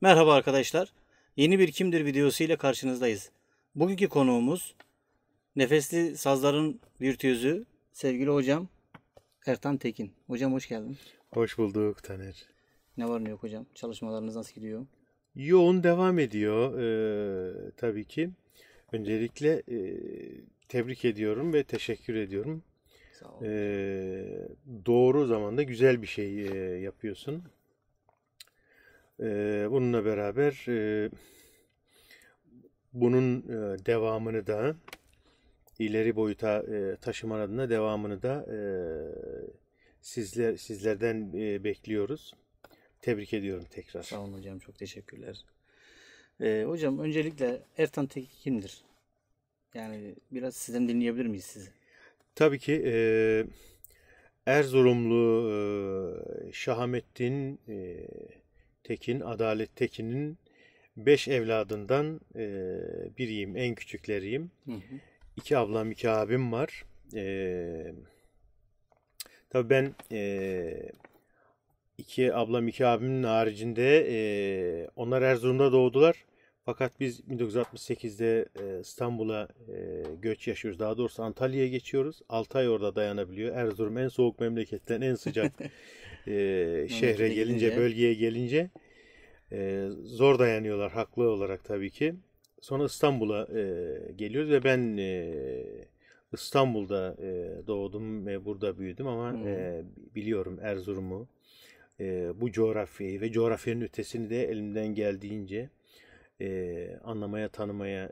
Merhaba arkadaşlar. Yeni bir Kimdir videosu ile karşınızdayız. Bugünkü konuğumuz nefesli sazların virtüözü sevgili hocam Ertan Tekin. Hocam hoş geldin. Hoş bulduk Taner. Ne var ne yok hocam? Çalışmalarınız nasıl gidiyor? Yoğun devam ediyor tabii ki. Öncelikle tebrik ediyorum ve teşekkür ediyorum. Sağ olun. Doğru zamanda güzel bir şey yapıyorsun. Bununla beraber bunun devamını da ileri boyuta taşıman adına devamını da sizlerden bekliyoruz. Tebrik ediyorum tekrar. Sağ olun hocam. Çok teşekkürler. Hocam öncelikle Ertan Tekin kimdir? Yani biraz sizden dinleyebilir miyiz sizi? Tabii ki Erzurumlu Şahamettin Tekin, Adalet Tekin'in 5 evladından biriyim, en küçükleriyim. Hı hı. 2 ablam, 2 abim var. Tabii ben 2 ablam, 2 abimin haricinde onlar Erzurum'da doğdular. Fakat biz 1968'de İstanbul'a göç yaşıyoruz. Daha doğrusu Antalya'ya geçiyoruz. 6 ay orada dayanabiliyor. Erzurum en soğuk memleketten en sıcak şehre Memlekete gelince, gidince bölgeye gelince zor dayanıyorlar haklı olarak tabii ki. Sonra İstanbul'a geliyoruz ve ben İstanbul'da doğdum ve burada büyüdüm ama biliyorum Erzurum'u, bu coğrafyayı ve coğrafyanın ötesini de elimden geldiğince anlamaya, tanımaya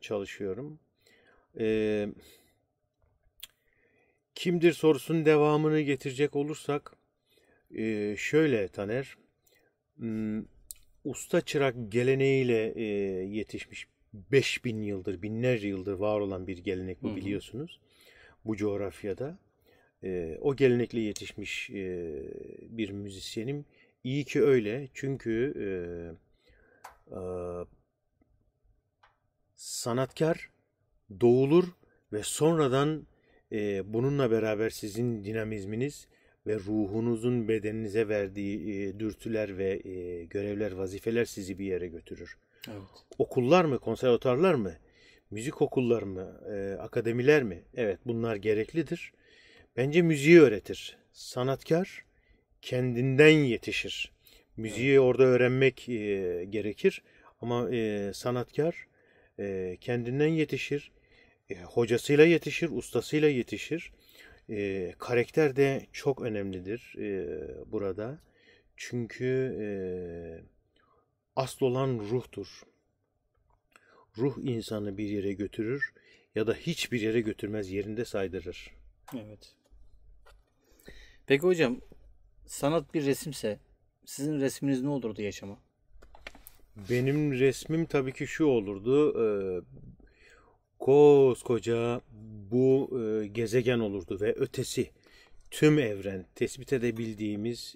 çalışıyorum. E, Kimdir sorusunun devamını getirecek olursak, şöyle Taner, usta çırak geleneğiyle yetişmiş 5000 yıldır, binlerce yıldır var olan bir gelenek hı bu hı. biliyorsunuz. Bu coğrafyada. O gelenekle yetişmiş bir müzisyenim. İyi ki öyle. Çünkü e, sanatkar doğulur ve sonradan bununla beraber sizin dinamizminiz ve ruhunuzun bedeninize verdiği dürtüler ve görevler, vazifeler sizi bir yere götürür. Evet. Okullar mı, konservatuarlar mı, müzik okulları mı, akademiler mi? Evet, bunlar gereklidir. Bence müziği öğretir. Sanatkar kendinden yetişir. Müziği Evet. orada öğrenmek gerekir ama sanatkar kendinden yetişir. Hocasıyla yetişir, ustasıyla yetişir. Karakter de çok önemlidir burada. Çünkü asıl olan ruhtur. Ruh insanı bir yere götürür ya da hiçbir yere götürmez, yerinde saydırır. Evet. Peki hocam sanat bir resimse sizin resminiz ne olurdu yaşama? Benim resmim tabii ki şu olurdu. Koskoca bu gezegen olurdu ve ötesi tüm evren tespit edebildiğimiz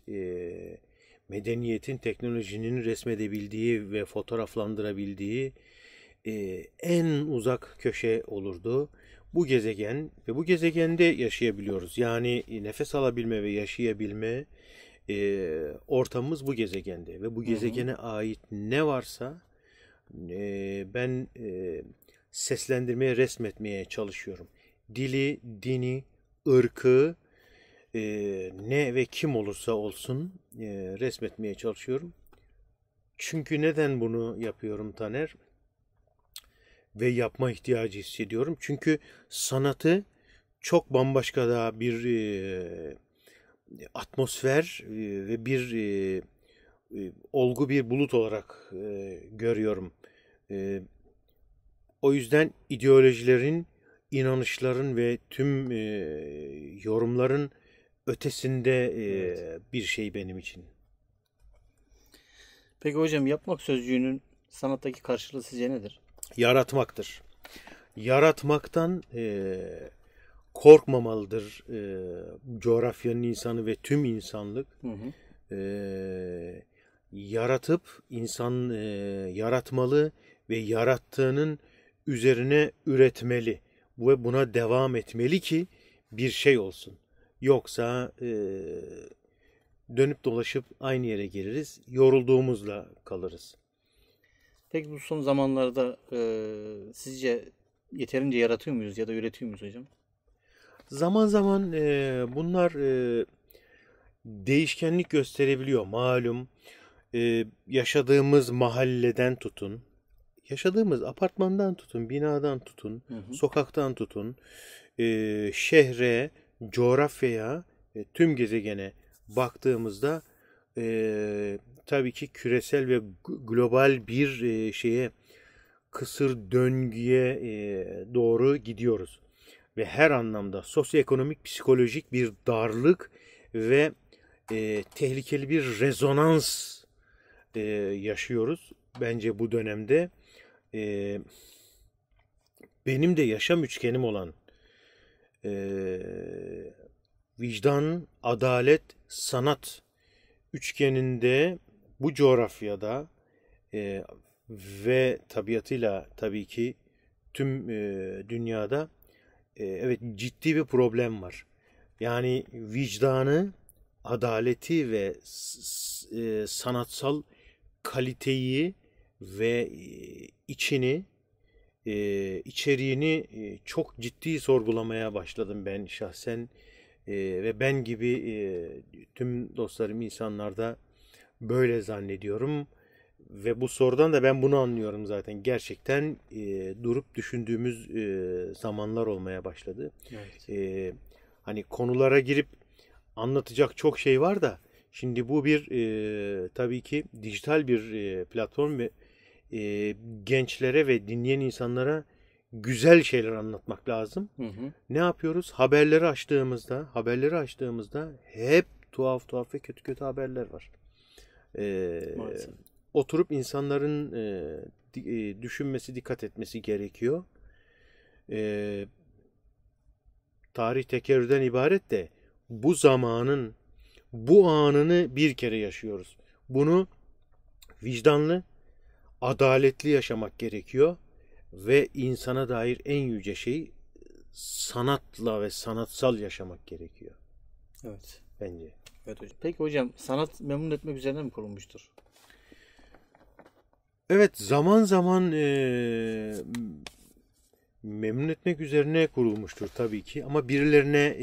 medeniyetin, teknolojinin resmedebildiği ve fotoğraflandırabildiği en uzak köşe olurdu. Bu gezegen ve bu gezegende yaşayabiliyoruz. Yani nefes alabilme ve yaşayabilme ortamımız bu gezegende ve bu Hı hı. gezegene ait ne varsa ben seslendirmeye, resmetmeye çalışıyorum. Dili, dini, ırkı, ne ve kim olursa olsun resmetmeye çalışıyorum. Çünkü neden bunu yapıyorum Taner? Ve yapma ihtiyacı hissediyorum. Çünkü sanatı çok bambaşka da bir atmosfer ve bir olgu, bir bulut olarak görüyorum. E, O yüzden ideolojilerin, inanışların ve tüm yorumların ötesinde Evet. bir şey benim için. Peki hocam yapmak sözcüğünün sanattaki karşılığı sizce nedir? Yaratmaktır. Yaratmaktan korkmamalıdır coğrafyanın insanı ve tüm insanlık. Hı hı. Yaratıp insan yaratmalı ve yarattığının üzerine üretmeli ve buna devam etmeli ki bir şey olsun. Yoksa dönüp dolaşıp aynı yere geliriz. Yorulduğumuzla kalırız. Peki bu son zamanlarda sizce yeterince yaratıyor muyuz ya da üretiyor muyuz hocam? Zaman zaman bunlar değişkenlik gösterebiliyor. Malum yaşadığımız mahalleden tutun, yaşadığımız apartmandan tutun, binadan tutun, Hı hı. sokaktan tutun, şehre, coğrafyaya, tüm gezegene baktığımızda tabii ki küresel ve global bir kısır döngüye doğru gidiyoruz. Ve her anlamda sosyoekonomik, psikolojik bir darlık ve tehlikeli bir rezonans yaşıyoruz. Bence bu dönemde benim de yaşam üçgenim olan vicdan, adalet, sanat üçgeninde bu coğrafyada ve tabiatıyla tabii ki tüm dünyada evet ciddi bir problem var. Yani vicdanı, adaleti ve sanatsal kaliteyi ve içeriğini çok ciddi sorgulamaya başladım ben şahsen. Ve ben gibi tüm dostlarım, insanlarda böyle zannediyorum. Ve bu sorudan da ben bunu anlıyorum zaten. Gerçekten durup düşündüğümüz zamanlar olmaya başladı. Evet. Hani konulara girip anlatacak çok şey var da şimdi bu bir tabii ki dijital bir platform ve gençlere ve dinleyen insanlara güzel şeyler anlatmak lazım. Hı hı. Ne yapıyoruz? Haberleri açtığımızda hep tuhaf tuhaf ve kötü kötü haberler var. Maalesef. Oturup insanların düşünmesi, dikkat etmesi gerekiyor. E, Tarih tekerrürden ibaret de bu anını bir kere yaşıyoruz. Bunu vicdanlı, adaletli yaşamak gerekiyor ve insana dair en yüce şey sanatla ve sanatsal yaşamak gerekiyor Evet. bence. Evet hocam. Peki hocam sanat memnun etmek üzerine mi kurulmuştur? Evet, zaman zaman memnun etmek üzerine kurulmuştur tabii ki ama birilerine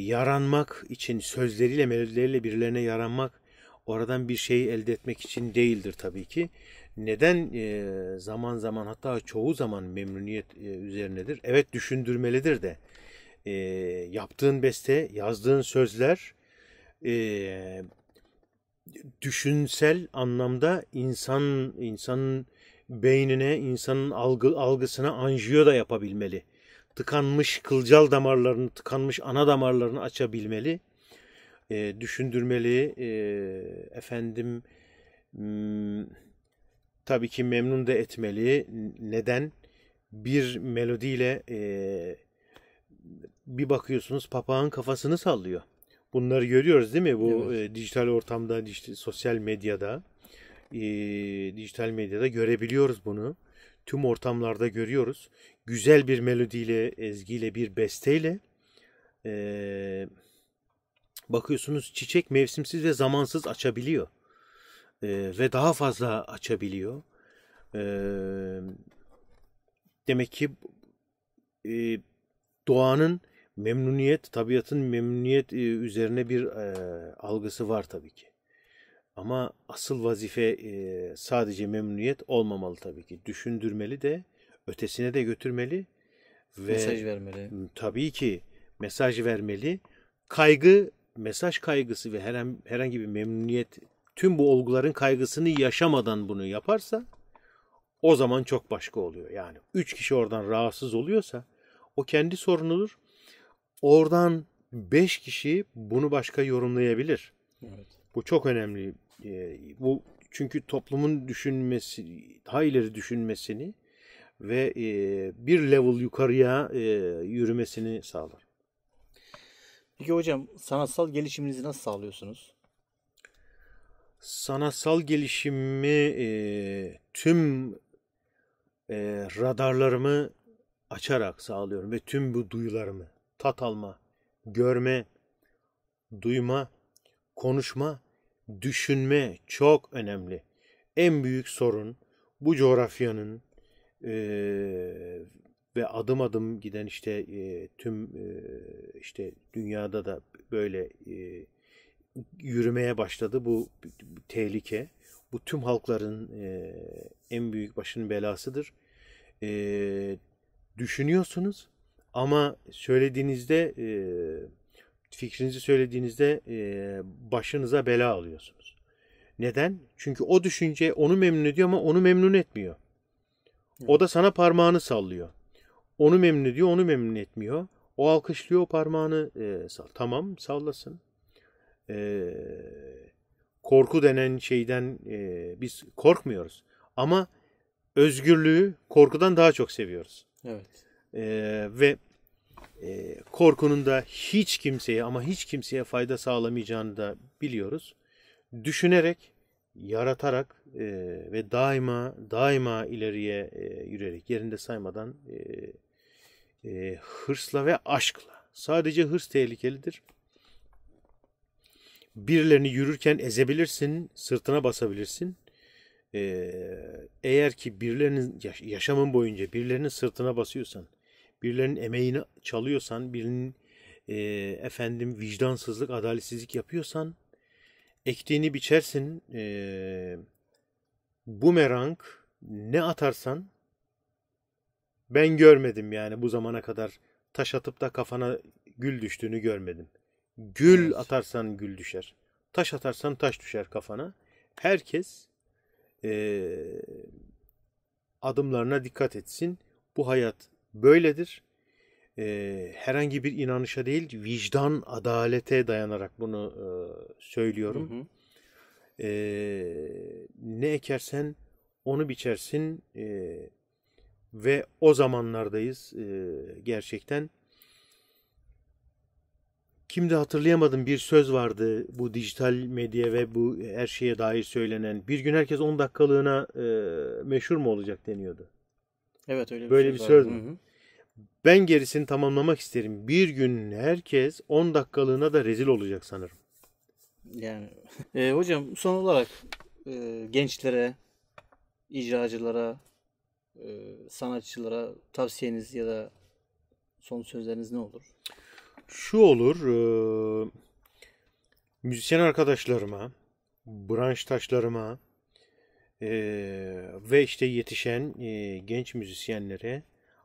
yaranmak için sözleriyle, melodileriyle birilerine yaranmak, oradan bir şey elde etmek için değildir tabii ki. Neden zaman zaman hatta çoğu zaman memnuniyet üzerinedir? Evet, düşündürmelidir de. Yaptığın beste, yazdığın sözler düşünsel anlamda insanın beynine, insanın algısına anjiyo da yapabilmeli. Tıkanmış kılcal damarlarını, tıkanmış ana damarlarını açabilmeli. Düşündürmeli. Efendim hmm, tabii ki memnun da etmeli. Neden? Bir melodiyle bir bakıyorsunuz papağan kafasını sallıyor. Bunları görüyoruz değil mi? Bu Evet. dijital ortamda, sosyal medyada, dijital medyada görebiliyoruz bunu. Tüm ortamlarda görüyoruz. Güzel bir melodiyle, ezgiyle, bir besteyle e, bakıyorsunuz çiçek mevsimsiz ve zamansız açabiliyor. Ve daha fazla açabiliyor. E, Demek ki e, doğanın memnuniyet, tabiatın memnuniyet üzerine bir algısı var tabii ki. Ama asıl vazife sadece memnuniyet olmamalı tabii ki. Düşündürmeli de, ötesine de götürmeli ve Mesaj vermeli. tabii ki mesaj vermeli. Mesaj kaygısı ve herhangi bir memnuniyet, tüm bu olguların kaygısını yaşamadan bunu yaparsa o zaman çok başka oluyor. Yani 3 kişi oradan rahatsız oluyorsa o kendi sorunudur. Oradan 5 kişi bunu başka yorumlayabilir. Evet. Bu çok önemli. Bu çünkü toplumun daha ileri düşünmesini ve bir level yukarıya yürümesini sağlar. Peki hocam sanatsal gelişiminizi nasıl sağlıyorsunuz? Sanatsal gelişimimi tüm radarlarımı açarak sağlıyorum ve tüm bu duyularımı, tat alma, görme, duyma, konuşma, düşünme çok önemli. En büyük sorun bu coğrafyanın ve adım adım giden işte tüm işte dünyada da böyle yürümeye başladı bu tehlike. Bu tüm halkların en büyük başının belasıdır. Düşünüyorsunuz ama söylediğinizde fikrinizi söylediğinizde başınıza bela alıyorsunuz. Neden? Çünkü o düşünce onu memnun ediyor ama onu memnun etmiyor. O da sana parmağını sallıyor. Onu memnun ediyor, onu memnun etmiyor. O alkışlıyor, o parmağını tamam sallasın. Korku denen şeyden biz korkmuyoruz. Ama özgürlüğü korkudan daha çok seviyoruz. Evet. Ve korkunun da hiç kimseye ama hiç kimseye fayda sağlamayacağını da biliyoruz. Düşünerek, yaratarak ve daima ileriye yürüyerek, yerinde saymadan hırsla ve aşkla. Sadece hırs tehlikelidir. Birilerini yürürken ezebilirsin, sırtına basabilirsin. Eğer ki birilerinin yaşamın boyunca birilerinin sırtına basıyorsan, birilerinin emeğini çalıyorsan, birinin vicdansızlık, adaletsizlik yapıyorsan, ektiğini biçersin. Bumerang ne atarsan, ben görmedim yani bu zamana kadar taş atıp da kafana gül düştüğünü görmedim. Gül atarsan gül düşer. Taş atarsan taş düşer kafana. Herkes adımlarına dikkat etsin. Bu hayat böyledir. Herhangi bir inanışa değil, vicdan, adalete dayanarak bunu söylüyorum. Hı hı. Ne ekersen onu biçersin ve o zamanlardayız gerçekten. Kimde hatırlayamadım, bir söz vardı bu dijital medya ve bu her şeye dair söylenen. Bir gün herkes 10 dakikalığına meşhur mu olacak deniyordu. Evet, öyle bir Böyle bir söz vardı. var. Hı hı. Ben gerisini tamamlamak isterim. Bir gün herkes 10 dakikalığına da rezil olacak sanırım. Yani hocam son olarak gençlere, icracılara, sanatçılara tavsiyeniz ya da son sözleriniz ne olur? Şu olur, müzisyen arkadaşlarıma, branştaşlarıma ve işte yetişen genç müzisyenlere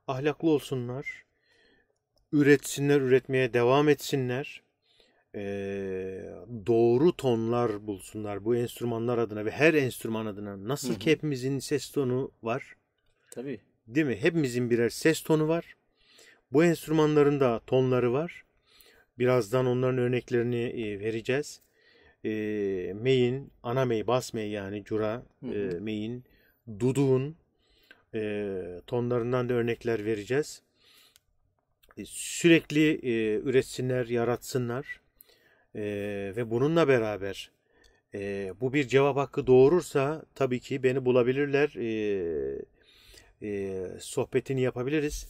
ahlaklı olsunlar, üretsinler, üretmeye devam etsinler, doğru tonlar bulsunlar bu enstrümanlar adına ve her enstrüman adına. Nasıl ki hepimizin ses tonu var, Tabii. değil mi? Hepimizin birer ses tonu var. Bu enstrümanların da tonları var. Birazdan onların örneklerini vereceğiz. Main, ana mey, bas mey yani cura, main, duduğun tonlarından da örnekler vereceğiz. Sürekli üretsinler, yaratsınlar ve bununla beraber bu bir cevap hakkı doğurursa tabii ki beni bulabilirler, sohbetini yapabiliriz.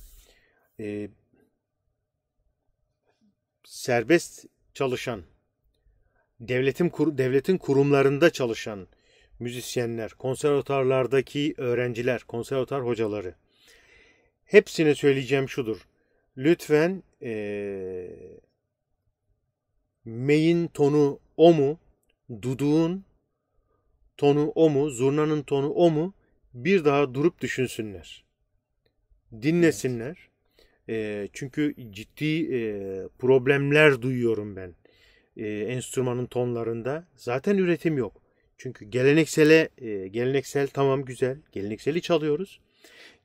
Serbest çalışan, devletin kurumlarında çalışan müzisyenler, konservatuarlardaki öğrenciler, konservatuar hocaları, hepsine söyleyeceğim şudur. Lütfen mey'in tonu o mu? Duduğun tonu o mu? Zurnanın tonu o mu? Bir daha durup düşünsünler. Dinlesinler. Çünkü ciddi problemler duyuyorum ben enstrümanın tonlarında. Zaten üretim yok. Çünkü geleneksel tamam güzel. Gelenekseli çalıyoruz.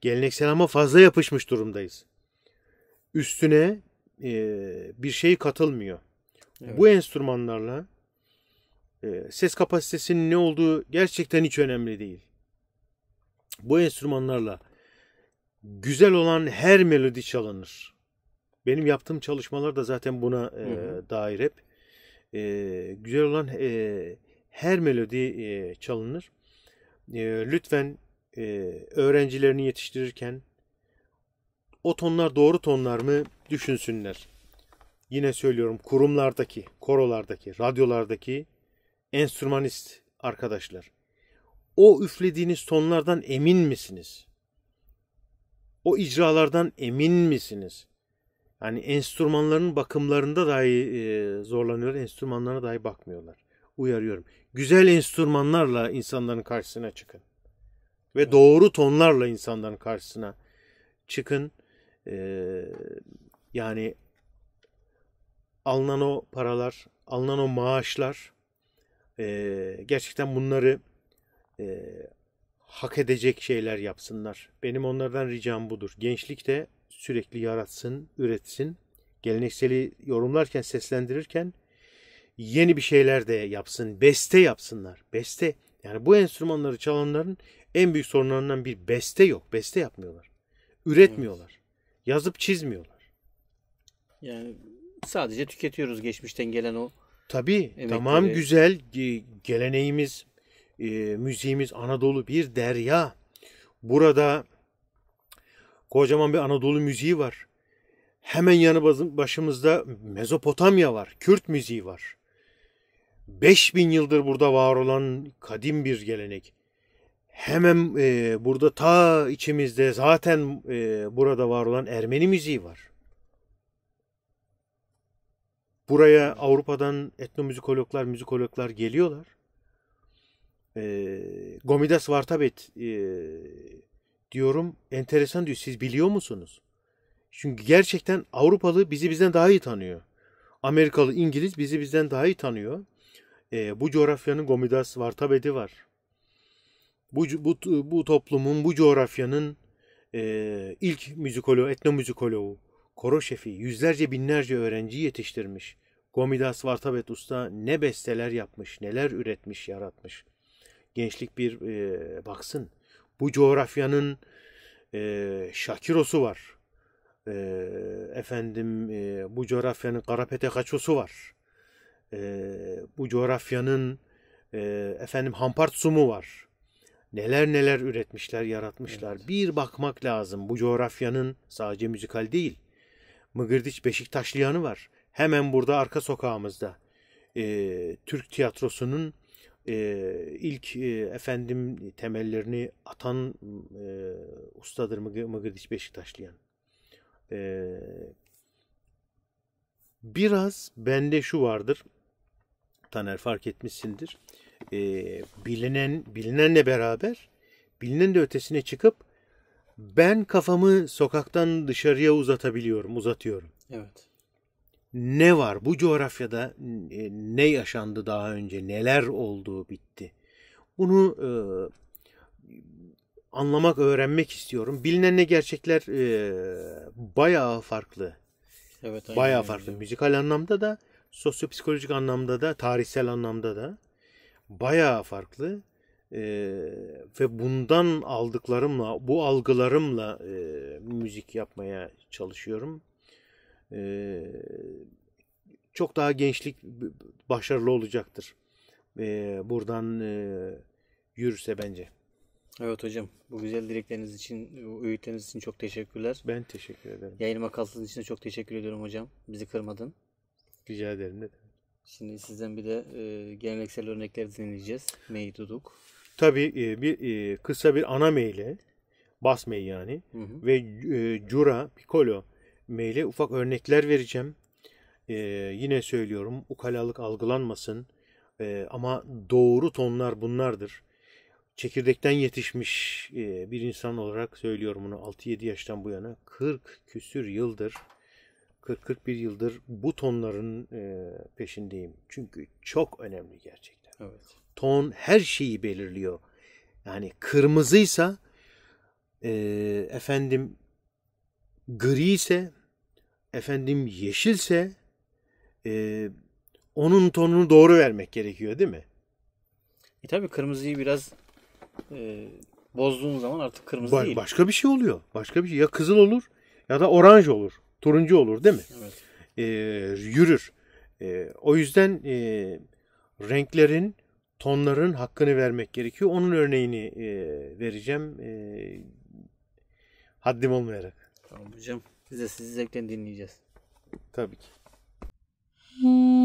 Geleneksel ama fazla yapışmış durumdayız. Üstüne bir şey katılmıyor. Evet. Bu enstrümanlarla ses kapasitesinin ne olduğu gerçekten hiç önemli değil. Bu enstrümanlarla güzel olan her melodi çalınır. Benim yaptığım çalışmalar da zaten buna dair hep. Güzel olan her melodi çalınır. Lütfen öğrencilerini yetiştirirken o tonlar doğru tonlar mı düşünsünler. yine söylüyorum, kurumlardaki, korolardaki, radyolardaki enstrümanist arkadaşlar. O üflediğiniz tonlardan emin misiniz? O icralardan emin misiniz? Yani enstrümanların bakımlarında dahi zorlanıyorlar. Enstrümanlarına dahi bakmıyorlar. Uyarıyorum. Güzel enstrümanlarla insanların karşısına çıkın. Ve doğru tonlarla insanların karşısına çıkın. Yani alınan o paralar, alınan o maaşlar gerçekten bunları hak edecek şeyler yapsınlar. Benim onlardan ricam budur. Gençlik de sürekli yaratsın, üretsin. Gelenekseli yorumlarken, seslendirirken yeni bir şeyler de yapsın. Beste yapsınlar. Beste. Yani bu enstrümanları çalanların en büyük sorunlarından bir beste yok. Beste yapmıyorlar. Üretmiyorlar. Evet. Yazıp çizmiyorlar. Yani sadece tüketiyoruz geçmişten gelen o tabii emekleri. Tamam, güzel geleneğimiz, müziğimiz Anadolu bir derya. Burada kocaman bir Anadolu müziği var. Hemen yanı başımızda Mezopotamya var. Kürt müziği var. 5000 yıldır burada var olan kadim bir gelenek. Hemen burada ta içimizde zaten burada var olan Ermeni müziği var. Buraya Avrupa'dan etnomüzikologlar, müzikologlar geliyorlar. Gomidas Vartabet diyorum. Enteresan diyor. Siz biliyor musunuz? Çünkü gerçekten Avrupalı bizi bizden daha iyi tanıyor. Amerikalı, İngiliz bizi bizden daha iyi tanıyor. Bu coğrafyanın Gomidas Vartabet'i var. Bu toplumun, bu coğrafyanın ilk müzikoloğu, etnomüzikoloğu, koro şefi, yüzlerce binlerce öğrenci yetiştirmiş. Gomidas Vartabet Usta ne besteler yapmış, neler üretmiş, yaratmış. Gençlik bir baksın. Bu coğrafyanın Şakirosu var. Bu coğrafyanın Karapetekaçosu var. Bu coğrafyanın Hampartsumu var. Neler neler üretmişler, yaratmışlar. Evet. Bir bakmak lazım. Bu coğrafyanın sadece müzikal değil. Mıgırdiç Beşiktaşlıyanı var. Hemen burada arka sokağımızda. Türk tiyatrosunun ilk temellerini atan ustadır Mıgırdiç Beşiktaşlıyan. Biraz bende şu vardır. Taner, fark etmişsindir. Bilinenle beraber bilinen de ötesine çıkıp ben kafamı sokaktan dışarıya uzatıyorum. Evet. Ne var bu coğrafyada, ne yaşandı daha önce, neler oldu, bitti. Bunu anlamak, öğrenmek istiyorum. Bilinenle gerçekler bayağı farklı. Evet, bayağı farklı. Müzikal anlamda da, sosyopsikolojik anlamda da, tarihsel anlamda da bayağı farklı. Ve bundan aldıklarımla, bu algılarımla müzik yapmaya çalışıyorum. Çok daha gençlik başarılı olacaktır. Buradan yürürse bence. Evet hocam. Bu güzel dilekleriniz için, bu öğütleriniz için çok teşekkürler. Ben teşekkür ederim. Yayınıma katıldığınız için de çok teşekkür ediyorum hocam. Bizi kırmadın. Rica ederim. Ne? Şimdi sizden bir de geleneksel örnekleri dinleyeceğiz. Meyduduk. Tabii kısa bir ana meyle, bas mey yani, ve cura, piccolo meyle ufak örnekler vereceğim. Yine söylüyorum, ukalalık algılanmasın. Ama doğru tonlar bunlardır. Çekirdekten yetişmiş bir insan olarak söylüyorum bunu, 6-7 yaştan bu yana 40 küsür yıldır, 40-41 yıldır bu tonların peşindeyim. Çünkü çok önemli gerçekten. Evet. Ton her şeyi belirliyor. Yani kırmızıysa gri ise yeşilse onun tonunu doğru vermek gerekiyor, değil mi? Tabii kırmızıyı biraz bozduğun zaman artık kırmızı değil. Başka bir şey oluyor. Başka bir şey. Ya kızıl olur ya da oranj olur. Turuncu olur, değil mi? Evet. Yürür. O yüzden renklerin, tonların hakkını vermek gerekiyor. Onun örneğini vereceğim. Haddim olmayarak. Tamam hocam. Biz de sizi zevkle dinleyeceğiz. Tabii ki. Mm-hmm.